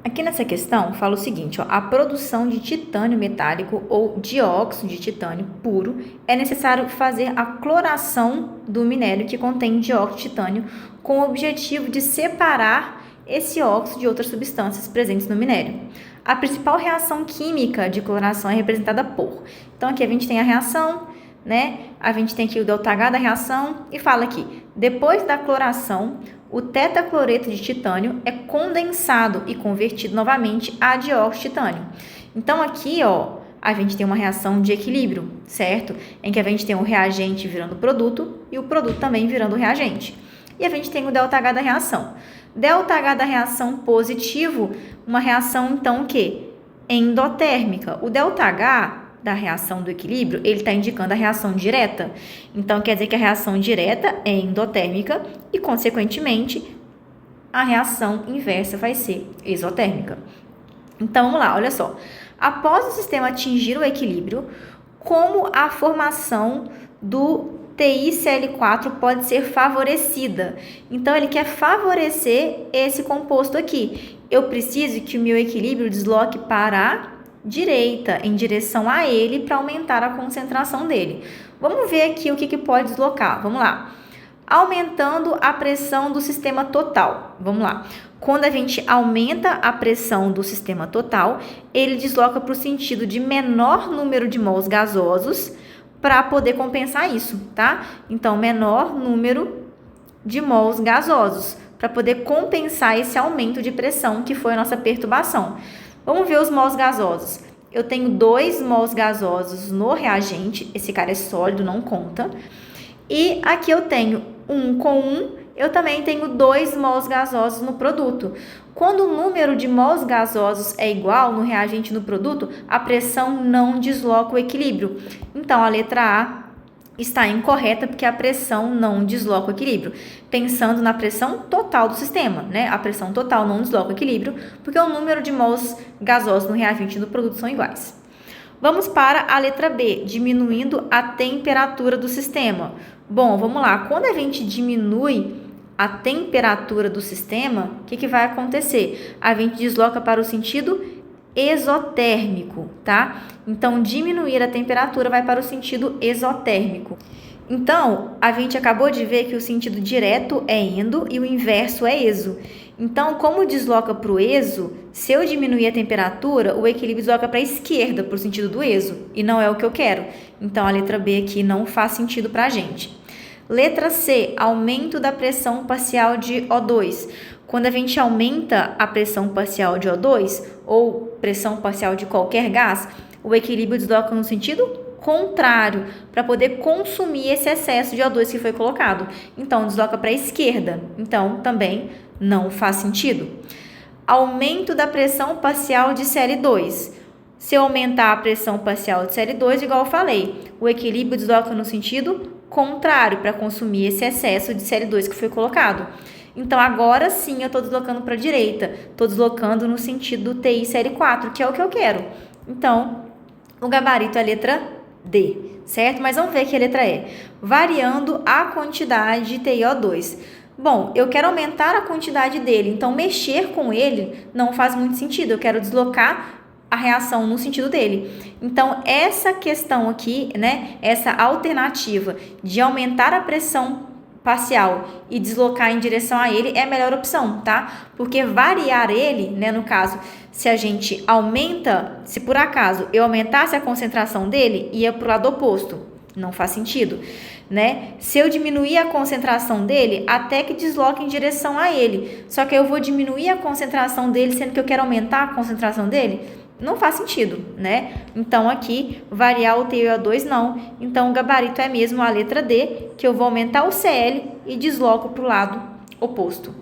Aqui nessa questão, fala o seguinte, ó, a produção de titânio metálico ou dióxido de titânio puro é necessário fazer a cloração do minério que contém dióxido de titânio com o objetivo de separar esse óxido de outras substâncias presentes no minério. A principal reação química de cloração é representada por. Então, aqui a gente tem a reação, né? A gente tem aqui o ΔH da reação e fala aqui, depois da cloração, o tetacloreto de titânio é condensado e convertido novamente a dióxido de titânio. Então, aqui, ó, a gente tem uma reação de equilíbrio, certo? Em que a gente tem o reagente virando produto e o produto também virando reagente. E a gente tem o ΔH da reação. ΔH da reação positivo, uma reação, então, o quê? Endotérmica. O ΔH da reação do equilíbrio, ele está indicando a reação direta. Então, quer dizer que a reação direta é endotérmica e, consequentemente, a reação inversa vai ser exotérmica. Então, vamos lá, olha só. Após o sistema atingir o equilíbrio, como a formação do TiCl4 pode ser favorecida? Então, ele quer favorecer esse composto aqui. Eu preciso que o meu equilíbrio desloque para a direita, em direção a ele, para aumentar a concentração dele. Vamos ver aqui o que pode deslocar. Vamos lá. Aumentando a pressão do sistema total. Vamos lá. Quando a gente aumenta a pressão do sistema total, ele desloca para o sentido de menor número de mols gasosos para poder compensar isso, tá? Então, menor número de mols gasosos para poder compensar esse aumento de pressão que foi a nossa perturbação. Vamos ver os mols gasosos. Eu tenho 2 mols gasosos no reagente, esse cara é sólido, não conta. E aqui eu tenho 1 com 1, eu também tenho 2 mols gasosos no produto. Quando o número de mols gasosos é igual no reagente e no produto, a pressão não desloca o equilíbrio. Então, a letra A está incorreta porque a pressão não desloca o equilíbrio. Pensando na pressão total do sistema, né? A pressão total não desloca o equilíbrio porque o número de mols gasosos no reagente e no produto são iguais. Vamos para a letra B, diminuindo a temperatura do sistema. Bom, vamos lá. Quando a gente diminui a temperatura do sistema, o que vai acontecer? A gente desloca para o sentido exotérmico, tá? Então, diminuir a temperatura vai para o sentido exotérmico. Então, a gente acabou de ver que o sentido direto é endo e o inverso é exo. Então, como desloca para o exo, se eu diminuir a temperatura, o equilíbrio desloca para a esquerda, para o sentido do exo, e não é o que eu quero. Então, a letra B aqui não faz sentido para a gente. Letra C, aumento da pressão parcial de O2. Quando a gente aumenta a pressão parcial de O2, ou pressão parcial de qualquer gás, o equilíbrio desloca no sentido contrário, para poder consumir esse excesso de O2 que foi colocado. Então, desloca para a esquerda. Então, também não faz sentido. Aumento da pressão parcial de Cl2. Se eu aumentar a pressão parcial de Cl2, igual eu falei, o equilíbrio desloca no sentido contrário, para consumir esse excesso de Cl2 que foi colocado. Então, agora sim eu estou deslocando para a direita. Estou deslocando no sentido do TiCl4, que é o que eu quero. Então, o gabarito é a letra D, certo? Mas vamos ver que a letra E. Variando a quantidade de TiO2. Bom, eu quero aumentar a quantidade dele. Então, mexer com ele não faz muito sentido. Eu quero deslocar a reação no sentido dele. Então, essa questão aqui, né? Essa alternativa de aumentar a pressão parcial e deslocar em direção a ele é a melhor opção, tá? Porque variar ele, né, no caso, se a gente aumenta, se por acaso eu aumentasse a concentração dele, ia para o lado oposto, não faz sentido, né? Se eu diminuir a concentração dele, até que desloque em direção a ele, só que eu vou diminuir a concentração dele, sendo que eu quero aumentar a concentração dele, não faz sentido, né? Então, aqui, variar o TiO2 não. Então, o gabarito é mesmo a letra D, que eu vou aumentar o Cl e desloco para o lado oposto.